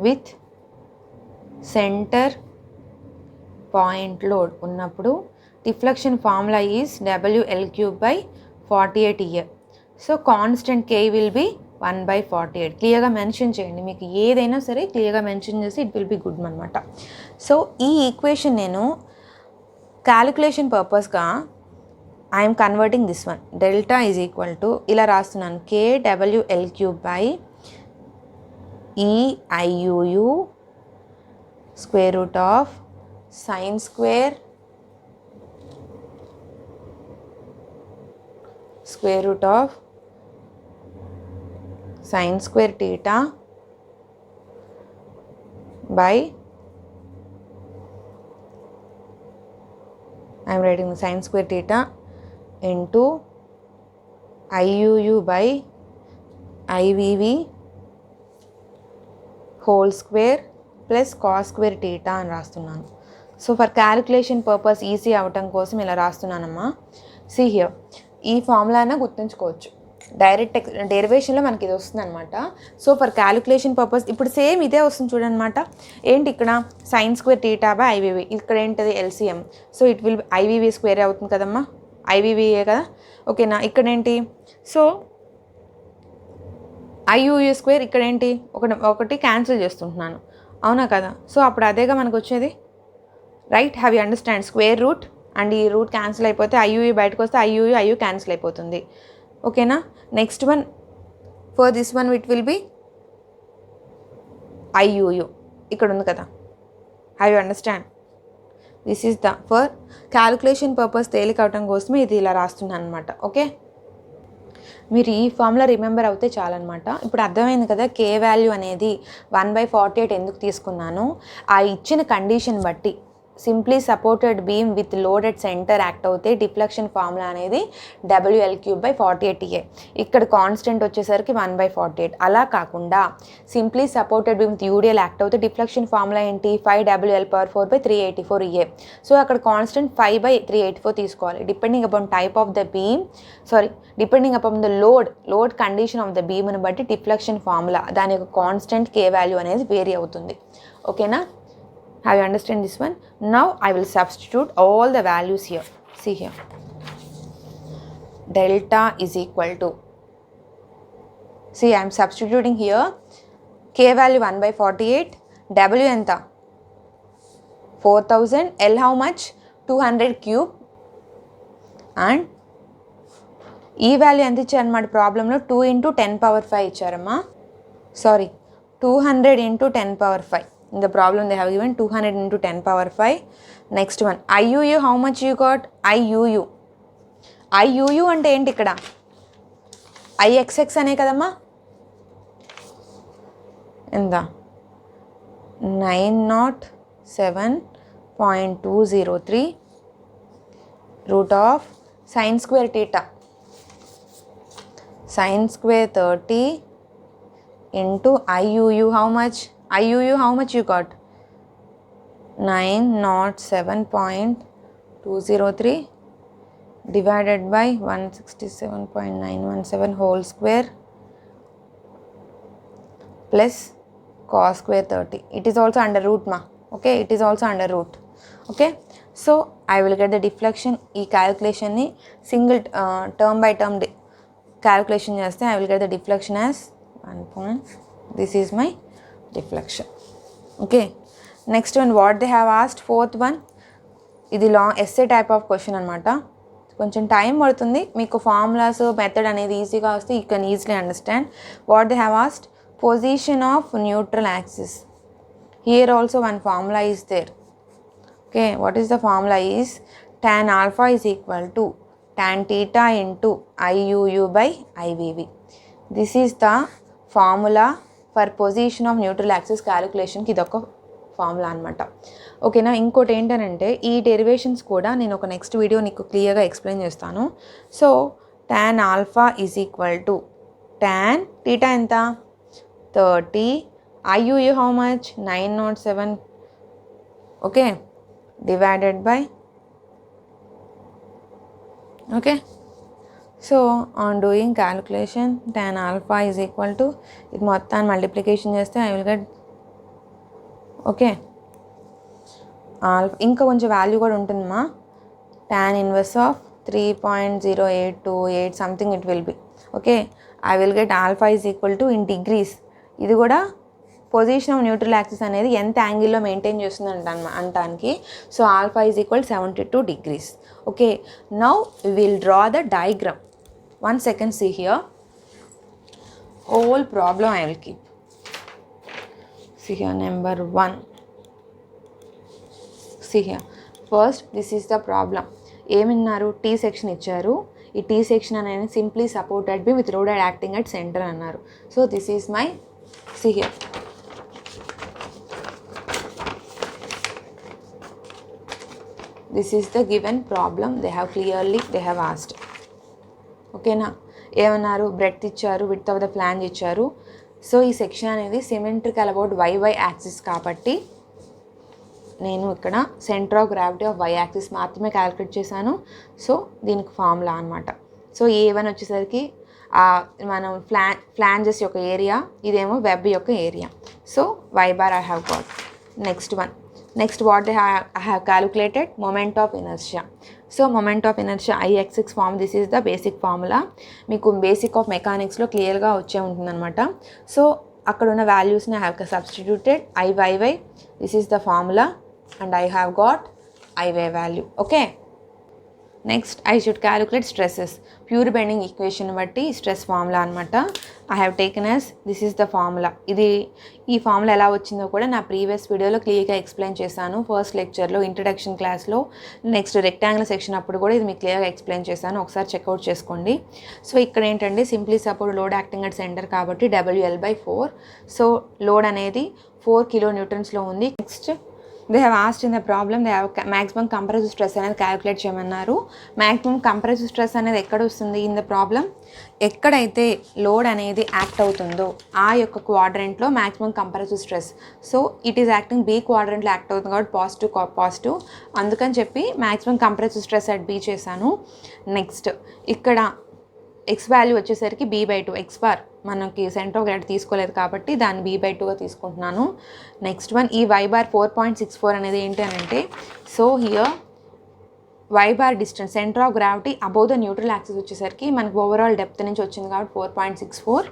with center point load ఉన్నప్పుడు deflection formula is WL3/48. So constant K will be 1/48. క్లియర్గా మెన్షన్ చేయండి, మీకు ఏదైనా సరే క్లియర్గా మెన్షన్ చేసి ఇట్ విల్ బి గుడ్ అనమాట. సో ఈ ఈక్వేషన్ నేను క్యాలిక్యులేషన్ పర్పస్గా I'm converting this one. Delta is equal to ఇలా రాస్తున్నాను, KWL3/EIUU square root of sin² square root of sin²θ by, I am writing sin²θ into IUU by IVV whole square plus cos²θ అని రాస్తున్నాను. So for calculation purpose easy అవ్వటం కోసం ఇలా రాస్తున్నానమ్మా. See here, ఈ formula అయినా గుర్తుంచుకోవచ్చు, direct డెరివేషన్లో మనకి ఇది వస్తుంది అనమాట. సో ఫర్ క్యాలిక్యులేషన్ పర్పస్ ఇప్పుడు సేమ్ ఇదే వస్తుంది చూడనమాట. ఏంటి ఇక్కడ sin²θ/IVV, ఇక్కడ ఏంటిది LCM. So it will IVV square అవుతుంది కదమ్మా, IVVయే కదా, ఓకేనా. ఇక్కడ ఏంటి, సో IUU స్క్వేర్, ఇక్కడ ఏంటి ఒకటి క్యాన్సిల్ చేస్తుంటున్నాను, అవునా కదా. సో అప్పుడు అదేగా మనకు వచ్చేది, right. Have you understand, square root and ఈ రూట్ క్యాన్సిల్ అయిపోతే ఐయుయు బయటకు వస్తే ఐయు క్యాన్సిల్ అయిపోతుంది, ఓకేనా. Next one, for this one it will be IUU, ఇక్కడ ఉంది కదా. Have you understand, this is the for calculation purpose తేలిక అవటం కోసమే ఇది ఇలా రాస్తున్నాను అనమాట, ఓకే. మీరు ఈ ఫార్ములా రిమెంబర్ అవుతే చాలన్నమాట. ఇప్పుడు అర్థమైంది కదా కే వాల్యూ అనేది 1/48 ఎందుకు తీసుకున్నాను. ఆ ఇచ్చిన కండిషన్ బట్టి simply supported beam with load at center act అవుతే డిఫ్లెక్షన్ ఫార్ములా అనేది WL3/48. ఇక్కడ కాన్స్టెంట్ వచ్చేసరికి 1/48. అలా కాకుండా simply supported beam with UDL act అవుతే డిఫ్లెక్షన్ ఫార్ములా ఏంటి, 5WL/4/384. సో అక్కడ కాన్స్టెంట్ 5/384 తీసుకోవాలి. Depending upon type of the beam, depending upon the load condition of the బీమ్ని బట్టి డిఫ్లెక్షన్ ఫార్ములా దాని యొక్క కాన్స్టెంట్ కే వాల్యూ అనేది వేరీ అవుతుంది, ఓకేనా. Have you understand this one? Now I will substitute all the values here. See here. Delta is equal to, see I am substituting here K value 1/48, W enta 4000. L how much? 200 cube. And ఈ value ఎంత ఇచ్చారన్నమాట ప్రాబ్లంలో? 2 × 10⁵ ఇచ్చారమ్మా. Sorry, 200 × 10⁵. In the problem they have given 200 × 10⁵. Next one, IUU how much you got? IUU అంటే ఏంటి ఇక్కడ? IXX అనే కదమ్మా. ఎంత? 907.203 root of sin square theta. Sin square 30 into IUU how much? IUU how much you got? 907.203 divided by 167.917 whole square plus cos square 30. It is also under root ma. Okay, it is also under root. Okay, so I will get the deflection. ఈ calculation ని single term by term calculation చేస్తే I will get the deflection as 1 point. This is my deflection. Okay, next one, what they have asked, fourth one, ఇది long essay type of question అనమాట. కొంచెం time పడుతుంది, మీకు formulas method అనేది ఈజీగా వస్తే you can easily understand. What they have asked, position of neutral axis. Here also one formula is there. Okay, what is the formula is tan alpha is equal to tan theta into IUU by IVV. This is the formula for position of neutral axis calculationకి ఇదొక formula అనమాట. ఓకేనా, ఇంకోటి ఏంటంటే ఈ derivations కూడా నేను ఒక next video నీకు క్లియర్గా ఎక్స్ప్లెయిన్ చేస్తాను. So tan alpha is equal to tan theta ఎంత? 30, IUU how much? 907. Okay, divided by, okay, so on doing calculation tan alpha is equal to, ఇది మొత్తాన్ని మల్టిప్లికేషన్ చేస్తే I will get, ఓకే, ఇంకా కొంచెం value కూడా ఉంటుందమ్మా. tan inverse of 3.0828 something it will B. Okay, I will get alpha is equal to in degrees. ఇది కూడా position of neutral axis అనేది ఎంత యాంగిల్లో మెయింటైన్ చేస్తుంది అంటానికి. So alpha is equal 72 degrees. Okay, now we will draw the diagram. 1 second, see here, whole problem I will keep. See here, number 1. See here, first this is the problem. ఏమన్నారు? T section ఇచ్చారు. ఈ T section అనేది simply supported B with load acting at center అన్నారు. So this is my, see here, this is the given problem they have asked. ఓకేనా, ఏమన్నారు? Breadth ఇచ్చారు, width of the flange ఇచ్చారు. So ఈ section అనేది symmetrical about YY axis కాబట్టి నేను ఇక్కడ centre of gravity of Y axis మాత్రమే క్యాలిక్యులేట్ చేశాను. సో దీనికి ఫార్ములా అనమాట. సో A1 వచ్చేసరికి మనం ఫ్లాంజెస్ యొక్క ఏరియా, ఇదేమో వెబ్ యొక్క area. So Y bar I have got. Next what I have calculated, moment of inertia. So moment of inertia IXX form, this is the basic formula. మీకు basic of మెకానిక్స్లో క్లియర్గా వచ్చే ఉంటుందన్నమాట. So అక్కడ ఉన్న వాల్యూస్ని I have substituted. IYY, this is the formula and I have got IY value. Okay, next I should calculate stresses. Pure bending equation బట్టి stress formula అనమాట. I have taken as, this is the formula. ఈ formula ఎలా వచ్చిందో కూడా నా previous వీడియోలో క్లియర్గా explain చేశాను. ఫస్ట్ లెక్చర్లో, ఇంట్రడక్షన్ క్లాస్లో, నెక్స్ట్ రెక్టాంగిల్ సెక్షన్ అప్పుడు కూడా ఇది మీకు క్లియర్గా ఎక్స్ప్లెయిన్ చేశాను. ఒకసారి చెక్అవుట్ చేసుకోండి. సో ఇక్కడ ఏంటంటే simply support load acting at centre కాబట్టి WL/4. సో లోడ్ అనేది 4 kN ఉంది. Next they have asked in the problem, they have maximum compressive stress అనేది క్యాలిక్యులేట్ చేయమన్నారు. maximum compressive stress అనేది ఎక్కడ వస్తుంది ఇన్ ద ప్రాబ్లం? ఎక్కడైతే లోడ్ అనేది యాక్ట్ అవుతుందో ఆ యొక్క క్వాడ్రంట్లో maximum compressive stress. So it is acting B క్వాడ్రంట్లో యాక్ట్ అవుతుంది కాబట్టి పాజిటివ్, అందుకని చెప్పి maximum compressive stress at B చేశాను. నెక్స్ట్ ఇక్కడ X వాల్యూ వచ్చేసరికి B/2. X బార్ మనకి సెంటర్ ఆఫ్ గ్రావిటీ తీసుకోలేదు కాబట్టి దాన్ని B/2గా తీసుకుంటున్నాను. నెక్స్ట్ వన్, ఈ Y బార్ 4.64 అనేది ఏంటి అని అంటే, so here Y bar distance center of gravity above the neutral axis వచ్చేసరికి మనకి ఓవరాల్ డెప్త్ నుంచి వచ్చింది కాబట్టి 4.64.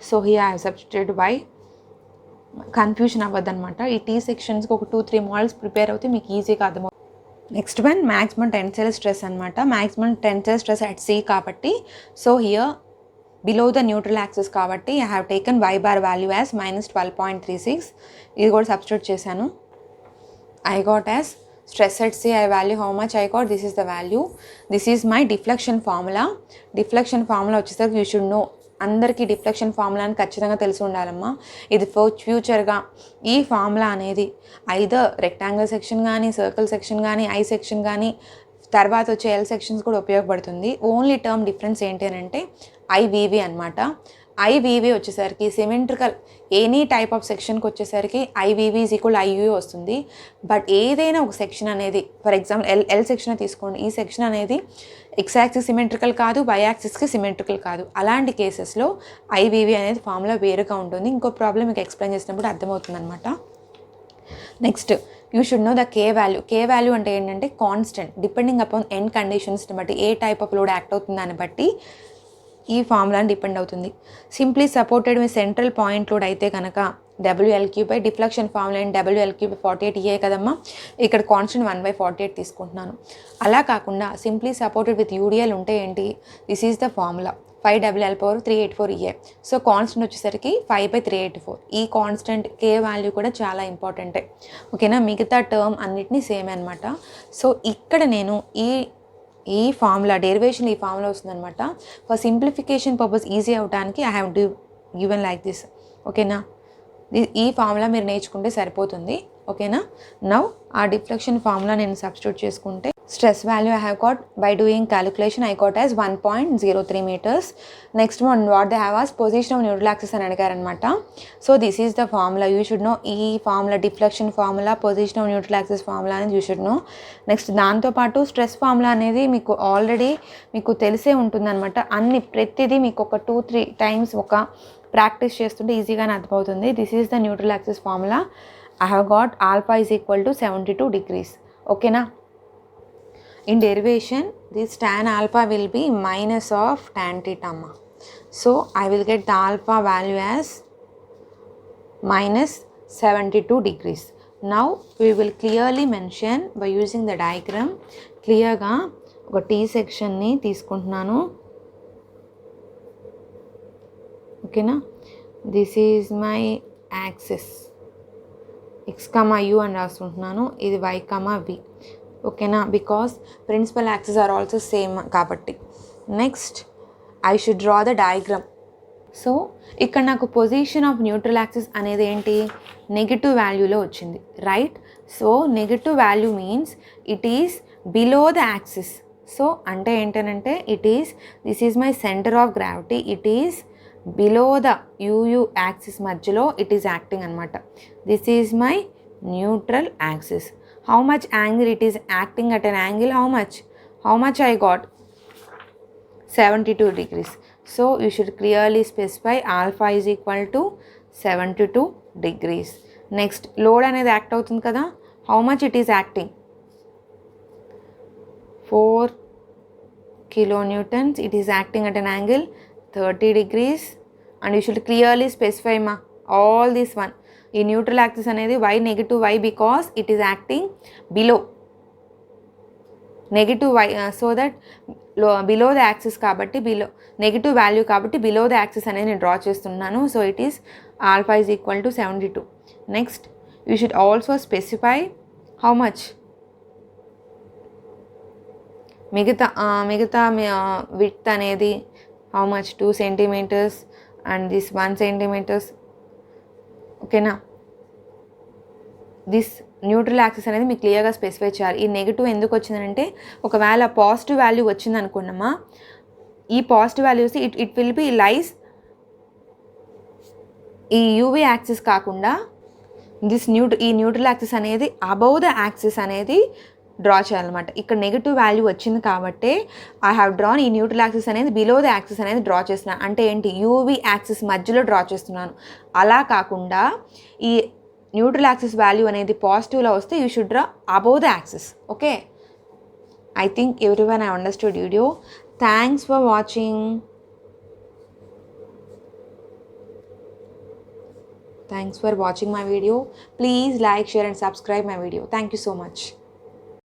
So here I have substituted Y. Confusion అవ్వద్దనమాట. ఈ టీ సెక్షన్స్కి ఒక 2-3 మోడల్స్ ప్రిపేర్ అవుతే మీకు ఈజీగా అర్థమవుతుంది. Next one maximum tensile stress అనమాట. Maximum tensile stress at C కాబట్టి, so here below the neutral axis కాబట్టి I have taken y bar value as -12.36. ఇది కూడా సబ్స్టిట్యూట్ చేశాను. I got as stress at C, I value how much I got, this is the value. This is my deflection formula. Deflection formula వచ్చేసరికి you should know. అందరికీ deflection formula అని ఖచ్చితంగా తెలిసి ఉండాలమ్మా. ఇది ఫ్యూచర్గా ఈ ఫార్ములా అనేది ఐదర్ రెక్టాంగిల్ సెక్షన్ కానీ, సర్కిల్ సెక్షన్ కానీ, ఐ సెక్షన్ కానీ, తర్వాత వచ్చే ఎల్ సెక్షన్స్ కూడా ఉపయోగపడుతుంది. ఓన్లీ టర్మ్ డిఫరెన్స్ ఏంటి అని అంటే ఐవీవీ అనమాట. ఐవీవీ వచ్చేసరికి సిమెట్రికల్ ఎనీ టైప్ ఆఫ్ సెక్షన్కి వచ్చేసరికి ఐవీవీ ఈజ్ ఈక్వల్ ఐయూవీ వస్తుంది. బట్ ఏదైనా ఒక సెక్షన్ అనేది, ఫర్ ఎగ్జాంపుల్ ఎల్ సెక్షన్ తీసుకోండి, ఈ సెక్షన్ అనేది ఎక్స్ యాక్సిస్ సిమెట్రికల్ కాదు, వై యాక్సిస్కి సిమెట్రికల్ కాదు. అలాంటి కేసెస్లో ఐవీవీ అనేది ఫార్ములా వేరుగా ఉంటుంది. ఇంకో ప్రాబ్లం మీకు ఎక్స్ప్లెయిన్ చేసినప్పుడు అర్థమవుతుంది అనమాట. Next you should know the K value. K value అంటే ఏంటంటే కాన్స్టెంట్, డిపెండింగ్ అపాన్ ఎండ్ కండిషన్స్ని బట్టి, ఏ టైప్ ఆఫ్ లోడ్ యాక్ట్ అవుతుంది దాన్ని బట్టి ఈ ఫార్ములాని డిపెండ్ అవుతుంది. Simply supported me central point load అయితే కనుక WL³ by deflection formula and WL³ 48 ఇయే కదమ్మా. ఇక్కడ కాన్స్టెంట్ 1/48 తీసుకుంటున్నాను. అలా కాకుండా సింప్లీ సపోర్టెడ్ విత్ UDL ఉంటే ఏంటి, this is the formula 5WL/384 ఇయే. సో కాన్స్టెంట్ వచ్చేసరికి 5/384. ఈ కాన్స్టెంట్ కే వాల్యూ కూడా చాలా ఇంపార్టెంటే. ఓకేనా, మిగతా టర్మ్ అన్నిటినీ సేమ్ అనమాట. సో ఇక్కడ నేను ఈ ఫార్ములా డెరివేషన్ ఈ ఫార్ములా వస్తుందన్నమాట. ఫర్ సింప్లిఫికేషన్ పర్పస్ ఈజీ అవడానికి I have given like this. ఓకేనా, ఈ ఫార్ములా మీరు నేర్చుకుంటే సరిపోతుంది. ఓకేనా, నౌ ఆ డిఫ్లెక్షన్ ఫార్ములా నేను సబ్స్టిట్యూట్ చేసుకుంటే stress value I have got by doing calculation I got as 1.03 meters. Next one what they have as position of neutral axis అని అడిగారనమాట. So this is the formula, you should know. ఈ formula deflection formula, position of neutral axis formula అనేది you should no. Next దాంతోపాటు stress formula అనేది మీకు already మీకు తెలిసే ఉంటుందన్నమాట. ప్రతిదీ మీకు ఒక 2-3 times ఒక ప్రాక్టీస్ చేస్తుంటే ఈజీగానే అర్థమవుతుంది. This is the neutral axis formula. I have got alpha is equal to 72 degrees. Okay na? In derivation, this tan alpha will be minus of tan theta. So I will get the alpha value as minus 72 degrees. Now we will clearly mention by using the diagram. Clear ga oka T section ni తీసుకుంటున్నాను. Okay na? This is my axis. X, U అని రాసుకుంటున్నాను. ఇది Y, V. ఓకేనా, because principal axis are also same కాబట్టి. Next I should draw the diagram. So ఇక్కడ నాకు position of neutral axis అనేది ఏంటి, negative వాల్యూలో వచ్చింది, right. So negative value means it is below the axis. So అంటే ఏంటనంటే this is my centre of gravity, it is below the UU axis మధ్యలో it is acting అనమాట. This is my neutral axis. How much angle it is acting at an angle, how much I got 72 degrees. So you should clearly specify alpha is equal to 72 degrees. Next load అనేది act అవుతుంది కదా, how much it is acting, 4 kilonewtons. It is acting at an angle 30 degrees. And you should clearly specify all this one. ఈ neutral axis అనేది y, negative y, because it is acting below negative y, so that below the axis కాబట్టి negative value కాబట్టి below the axis అనేది నేను draw చేస్తున్నాను. So it is alpha is equal to 72. Next you should also specify how much మిగతా width అనేది, how much 2 centimeters and this 1 centimeters. ఓకేనా, this neutral axis అనేది మీకు క్లియర్గా స్పెసిఫై చేయాలి. ఈ నెగిటివ్ ఎందుకు వచ్చిందంటే, ఒకవేళ పాజిటివ్ వాల్యూ వచ్చింది అనుకున్నామా, ఈ positive values it will be lies ఈ యూవీ యాక్సిస్ కాకుండా ఈ న్యూట్రల్ యాక్సిస్ అనేది అబౌవ్ ద యాక్సిస్ అనేది డ్రా చేయాలన్నమాట. ఇక్కడ నెగిటివ్ వాల్యూ వచ్చింది కాబట్టి ఐ హ్యావ్ డ్రాన్ ఈ న్యూట్రల్ యాక్సిస్ అనేది బిలో ద యాక్సిస్ అనేది డ్రా చేస్తున్నాను. అంటే ఏంటి, యూవీ యాక్సిస్ మధ్యలో డ్రా చేస్తున్నాను. అలా కాకుండా ఈ న్యూట్రల్ యాక్సిస్ వాల్యూ అనేది పాజిటివ్లో వస్తే you should draw above the axis. Okay, I think everyone I understood video. Thanks for watching. Thanks for watching my video. Please like, share and subscribe my video. Thank you so much.